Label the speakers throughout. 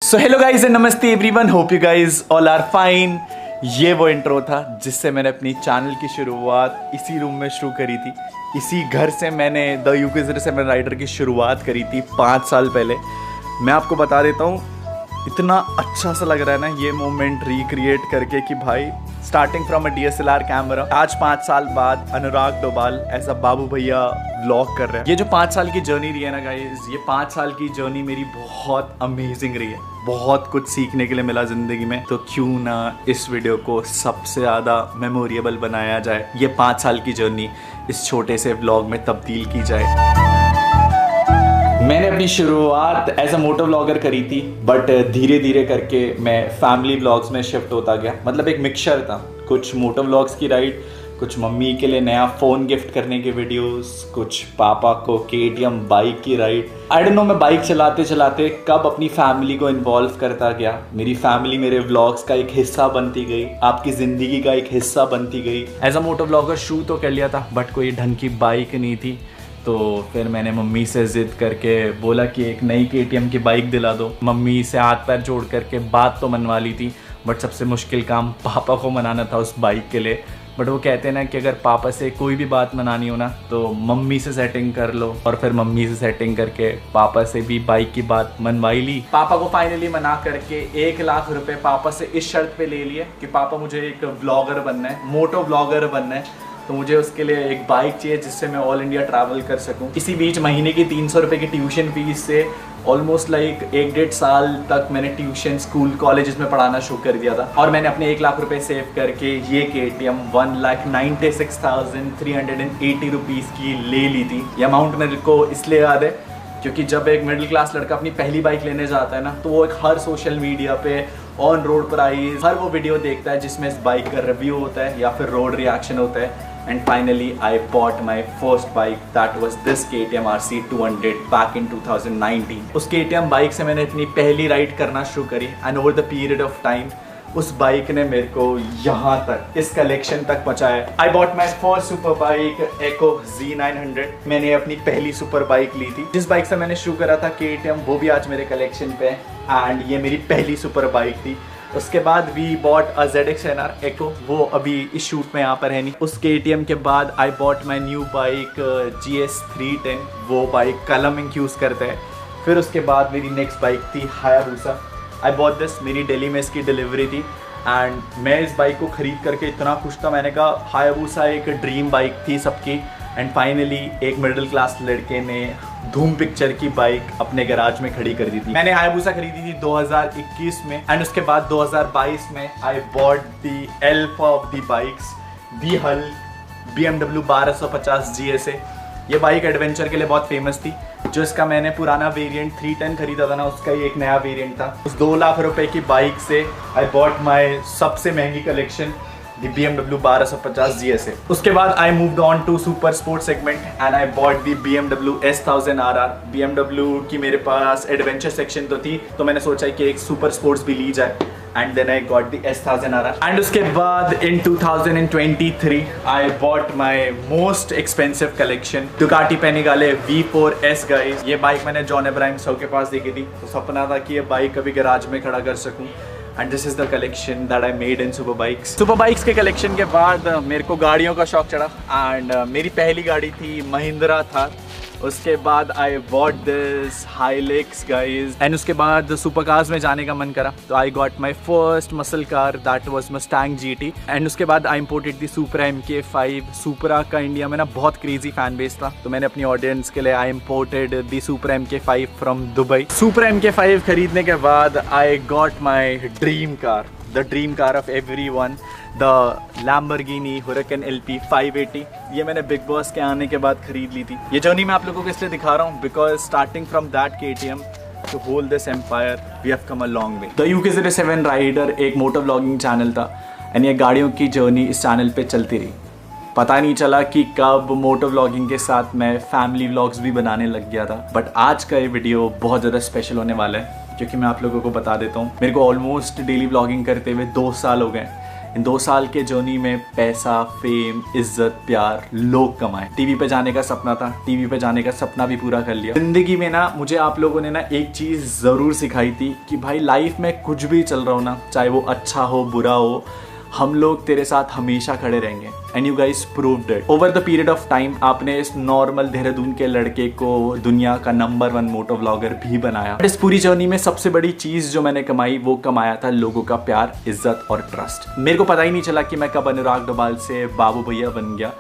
Speaker 1: So hello guys and नमस्ते everyone, hope you guys all are fine. ये वो intro था जिससे मैंने अपनी चैनल की शुरुआत इसी रूम में शुरू करी थी। इसी घर से मैंने द UK07 राइडर की शुरुआत करी थी 5 साल पहले। मैं आपको बता देता हूँ, इतना अच्छा सा लग रहा है ना ये मोमेंट रिक्रिएट करके कि भाई starting from a DSLR camera, आज 5 साल बाद अनुराग डोभाल ऐसा बाबू भैया व्लॉग कर रहे हैं। ये जो 5 साल की जर्नी रही है ना गाइस, ये 5 साल की जर्नी मेरी बहुत अमेजिंग रही है। बहुत कुछ सीखने के लिए मिला जिंदगी में, तो क्यों ना इस वीडियो को सबसे ज़्यादा मेमोरेबल बनाया जाए। ये 5 साल की जर्नी इस छोटे से व्लॉग में तब्दील की जाए। मैंने अपनी शुरुआत एज अ मोटो व्लॉगर करी थी, बट धीरे धीरे करके मैं फैमिली व्लॉग्स में शिफ्ट होता गया। मतलब एक मिक्सचर था, कुछ मोटो व्लॉग्स की राइड, कुछ मम्मी के लिए नया फ़ोन गिफ्ट करने के वीडियोस, कुछ पापा को KTM बाइक की राइड। आई डोंट नो मैं बाइक चलाते चलाते कब अपनी फैमिली को इन्वॉल्व करता गया। मेरी फैमिली मेरे व्लॉग्स का एक हिस्सा बनती गई, आपकी ज़िंदगी का एक हिस्सा बनती गई। एज अ मोटो व्लॉगर शुरू तो कर लिया था, बट कोई ढंग की बाइक नहीं थी। तो फिर मैंने मम्मी से ज़िद करके बोला कि एक नई KTM की बाइक दिला दो। मम्मी से हाथ पैर जोड़ करके बात तो मनवा ली थी, बट सबसे मुश्किल काम पापा को मनाना था उस बाइक के लिए। बट वो कहते हैं ना कि अगर पापा से कोई भी बात मनानी हो ना तो मम्मी से सेटिंग कर लो। और फिर मम्मी से सेटिंग करके पापा से भी बाइक की बात मनवाई ली। पापा को फाइनली मना करके 1 लाख रुपए पापा से इस शर्त पे ले लिए कि पापा मुझे एक व्लॉगर बनना है, मोटो व्लॉगर बनना है, तो मुझे उसके लिए एक बाइक चाहिए जिससे मैं ऑल इंडिया ट्रैवल कर सकूं। इसी बीच महीने की 300 रुपये की ट्यूशन फीस से ऑलमोस्ट लाइक 1-1.5 साल तक मैंने ट्यूशन स्कूल कॉलेजेस में पढ़ाना शुरू कर दिया था। और मैंने अपने 1 लाख रुपए सेव करके ये KTM 1,96,380 रुपीज़ की ले ली थी। ये अमाउंट मेरे को इसलिए याद है क्योंकि जब एक मिडिल क्लास लड़का अपनी पहली बाइक लेने जाता है ना, तो वो एक हर सोशल मीडिया पे ऑन रोड प्राइस हर वो वीडियो देखता है जिसमें इस बाइक का रिव्यू होता है या फिर रोड रिएक्शन होता है। And finally, I bought my first bike. That was this KTM RC 200 back in 2019. उस KTM बाइक से मैंने अपनी पहली राइड करना शुरू करी, and over the period of time, उस बाइक ने मेरे को यहाँ तक, इस कलेक्शन तक पहुँचाया। I bought my first super bike, Echo Z900. मैंने अपनी पहली सुपर बाइक ली थी। जिस बाइक से मैंने शुरू करा था KTM, वो भी आज मेरे कलेक्शन पे है, and ये मेरी पहली सुपर बाइक थी। उसके बाद we bought a ZX-NR Echo, वो अभी इस शूट में यहाँ पर है नहीं। उस KTM के बाद I bought my new bike GS310, वो बाइक कलम इंक यूज़ करता है। फिर उसके बाद मेरी नेक्स्ट बाइक थी Hayabusa। आई बॉट दिस, मेरी दिल्ली में इसकी डिलीवरी थी, एंड मैं इस बाइक को ख़रीद करके इतना खुश था। मैंने कहा Hayabusa एक ड्रीम बाइक थी सबकी, एंड फाइनली एक मिडिल क्लास लड़के ने धूम पिक्चर की बाइक अपने गैराज में खड़ी कर दी थी। मैंने Hayabusa खरीदी थी 2021 में, एंड उसके बाद 2022 में I bought the alpha of the bikes, the Hulk BMW 1250 GSA। ये बाइक एडवेंचर के लिए बहुत फेमस थी। जो इसका मैंने पुराना वेरिएंट 310 खरीदा था ना, उसका ही एक नया वेरिएंट था। उस 2 लाख रुपए की बाइक से आई बॉट माई सबसे महंगी कलेक्शन, the BMW 1250 GSA। उसके बाद I moved on to super sport segment and I bought the BMW S1000 RR। BMW की मेरे पास एडवेंचर सेक्शन तो थी, तो मैंने सोचा कि एक सुपर स्पोर्ट्स भी ली जाए, and then I got the S1000 RR। and उसके बाद in 2023 I bought my most expensive collection, Ducati Panigale V4S guys। ये बाइक मैंने जॉन इब्राहिम सो के पास देखी थी, तो सपना था कि ये बाइक कभी गैराज में खड़ा कर सकूं। And this is the collection that I made in super bikes। super bikes के collection के बाद मेरे को गाड़ियों का शौक चढ़ा, and मेरी पहली गाड़ी थी महिंद्रा थार। उसके बाद I bought this Hilux guys, and उसके बाद सुपर कार्स में जाने का मन करा, तो I got my first muscle car, that was Mustang GT। and उसके बाद I imported the Supra MK5। Supra का इंडिया में ना बहुत क्रेजी फैन बेस था, तो मैंने अपनी ऑडियंस के लिए I imported the Supra MK5 from Dubai। Supra MK5 खरीदने के बाद I got my dream car, the dream car of everyone, the Lamborghini Huracan LP 580। ये मैंने बिग बॉस के आने के बाद खरीद ली थी। ये जर्नी मैं आप लोगों को इसलिए दिखा रहा हूँ because starting from that KTM to hold this empire we have come a long way। The UK07 rider एक मोटर व्लॉगिंग चैनल था, एंड ये गाड़ियों की जर्नी इस चैनल पे चलती रही। पता नहीं चला कि कब मोटर व्लॉगिंग के साथ मैं फैमिली व्लॉग्स भी बनाने लग गया था। बट आज का ये वीडियो बहुत ज़्यादा स्पेशल होने वाला है, क्योंकि मैं आप लोगों को बता देता हूँ, मेरे को ऑलमोस्ट डेली व्लॉगिंग करते हुए 2 साल हो गए। इन 2 साल के जर्नी में पैसा, फेम, इज्जत, प्यार, लोग कमाए। टीवी पे जाने का सपना था, टीवी पे जाने का सपना भी पूरा कर लिया। जिंदगी में ना मुझे आप लोगों ने ना एक चीज़ ज़रूर सिखाई थी कि भाई लाइफ में कुछ भी चल रहा हो ना, चाहे वो अच्छा हो बुरा हो, हम लोग तेरे साथ हमेशा खड़े रहेंगे। And you guys proved it. Over the period of time आपने इस नॉर्मल देहरादून के लड़के को दुनिया का नंबर 1 मोटो व्लॉगर भी बनाया। इस पूरी जर्नी में सबसे बड़ी चीज जो मैंने कमाई वो कमाया था लोगों का प्यार, इज्जत और ट्रस्ट। मेरे को पता ही नहीं चला कि मैं कब अनुराग डोभाल से बाबू भैया बन गया।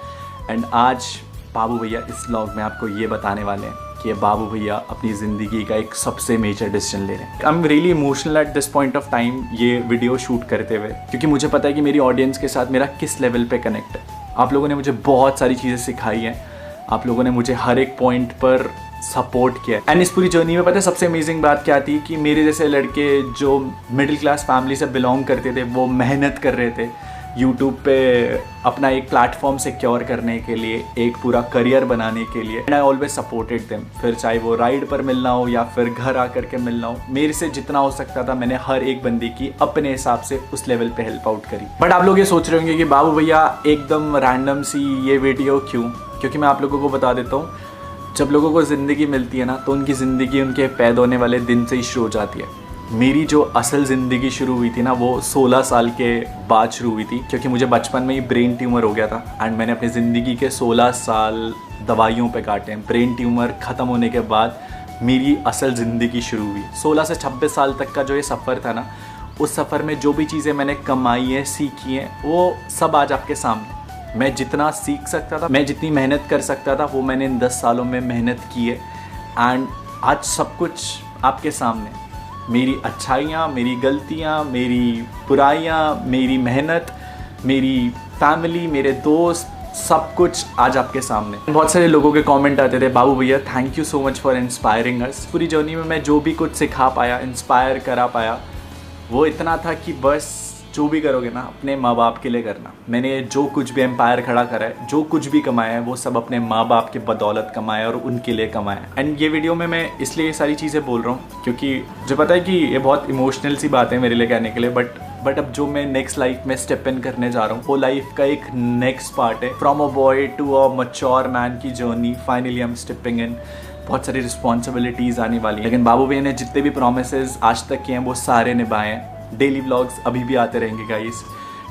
Speaker 1: एंड आज बाबू भैया इस व्लॉग में आपको ये बताने वाले हैं कि बाबू भैया अपनी ज़िंदगी का एक सबसे मेजर डिसीजन ले रहे हैं। I am really emotional at this point of time ये वीडियो शूट करते हुए, क्योंकि मुझे पता है कि मेरी ऑडियंस के साथ मेरा किस लेवल पे कनेक्ट है। आप लोगों ने मुझे बहुत सारी चीज़ें सिखाई हैं, आप लोगों ने मुझे हर एक पॉइंट पर सपोर्ट किया। एंड इस पूरी जर्नी में पता है सबसे अमेजिंग बात क्या थी कि मेरे जैसे लड़के जो मिडिल क्लास फैमिली से बिलोंग करते थे वो मेहनत कर रहे थे यूट्यूब पे अपना एक प्लेटफॉर्म सिक्योर करने के लिए, एक पूरा करियर बनाने के लिए। And I always supported them. फिर चाहे वो राइड पर मिलना हो या फिर घर आकर के मिलना हो, मेरे से जितना हो सकता था मैंने हर एक बंदी की अपने हिसाब से उस लेवल पे हेल्प आउट करी। बट आप लोग ये सोच रहे होंगे कि बाबू भैया एकदम रैंडम सी ये वीडियो क्यों? क्योंकि मैं आप लोगों को बता देता हूँ, जब लोगों को ज़िंदगी मिलती है ना तो उनकी ज़िंदगी उनके पैदा होने वाले दिन से ही शुरू हो जाती है। मेरी जो असल ज़िंदगी शुरू हुई थी ना वो 16 साल के बाद शुरू हुई थई, क्योंकि मुझे बचपन में ही ब्रेन ट्यूमर हो गया था। एंड मैंने अपनी ज़िंदगी के 16 साल दवाइयों पे काटे हैं। ब्रेन ट्यूमर ख़त्म होने के बाद मेरी असल ज़िंदगी शुरू हुई। 16 से 26 साल तक का जो ये सफ़र था ना, उस सफ़र में जो भी चीज़ें मैंने कमाई हैं, सीखी हैं, वो सब आज आपके सामने। मैं जितना सीख सकता था, मैं जितनी मेहनत कर सकता था, वो मैंने इन 10 सालों में मेहनत की है। एंड आज सब कुछ आपके सामने, मेरी अच्छाइयाँ, मेरी गलतियाँ, मेरी बुराइयाँ, मेरी मेहनत, मेरी फैमिली, मेरे दोस्त, सब कुछ आज आपके सामने। बहुत सारे लोगों के कमेंट आते थे, बाबू भैया thank you so much for inspiring अस। पूरी जर्नी में मैं जो भी कुछ सिखा पाया, इंस्पायर करा पाया, वो इतना था कि बस जो भी करोगे ना अपने माँ बाप के लिए करना। मैंने जो कुछ भी एम्पायर खड़ा करा है, जो कुछ भी कमाया है, वो सब अपने माँ बाप के बदौलत कमाया और उनके लिए कमाया। एंड ये वीडियो में मैं इसलिए ये सारी चीज़ें बोल रहा हूँ क्योंकि मुझे पता है कि ये बहुत इमोशनल सी बात है मेरे लिए कहने के लिए, बट अब जो मैं नेक्स्ट लाइफ में स्टेप इन करने जा रहा हूँ वो लाइफ का एक नेक्स्ट पार्ट है। From a boy to a mature man की journey, finally I am stepping in. बहुत सारी रिस्पॉन्सिबिलिटीज़ आने वाली हैं, लेकिन बाबू भैया ने जितने भी प्रोमिसेस आज तक किए हैं वो सारे निभाए हैं। डेली व्लॉग्स अभी भी आते रहेंगे गाइस।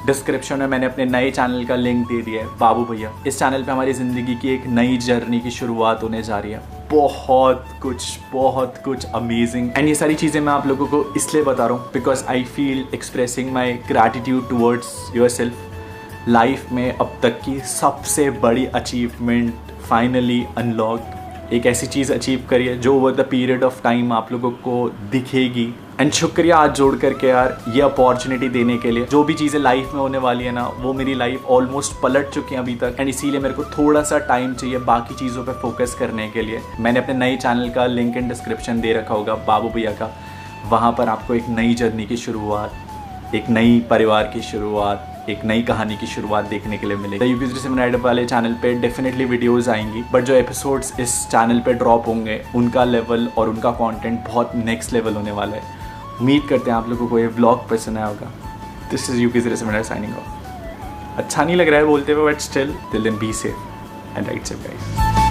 Speaker 1: डिस्क्रिप्शन में मैंने अपने नए चैनल का लिंक दे दिया है, बाबू भैया। इस चैनल पे हमारी ज़िंदगी की एक नई जर्नी की शुरुआत होने जा रही है। बहुत कुछ अमेजिंग। एंड ये सारी चीज़ें मैं आप लोगों को इसलिए बता रहा हूँ because I feel expressing my gratitude towards your self. Life में अब तक की सबसे बड़ी अचीवमेंट फाइनली अनलॉक, एक ऐसी चीज़ अचीव करी है जो over the period of time आप लोगों को दिखेगी। एंड शुक्रिया आज जोड़ करके यार ये अपॉर्चुनिटी देने के लिए। जो भी चीज़ें लाइफ में होने वाली है ना, वो मेरी लाइफ ऑलमोस्ट पलट चुकी है अभी तक। एंड इसीलिए मेरे को थोड़ा सा टाइम चाहिए बाकी चीज़ों पे फोकस करने के लिए। मैंने अपने नए चैनल का लिंक इन डिस्क्रिप्शन दे रखा होगा, बाबू भैया का। वहाँ पर आपको एक नई जर्नी की शुरुआत, एक नई परिवार की शुरुआत, एक नई कहानी की शुरुआत देखने के लिए मिलेगी। यूपी वाले चैनल पे डेफिनेटली वीडियोस आएंगी, बट जो एपिसोड्स इस चैनल पे ड्रॉप होंगे उनका लेवल और उनका कंटेंट बहुत नेक्स्ट लेवल होने वाला है। उम्मीद करते हैं आप लोगों को ये व्लॉग पसंद आया होगा। This is UP signing off. अच्छा नहीं लग रहा है बोलते हुए, but still till then be safe and ride safe guys.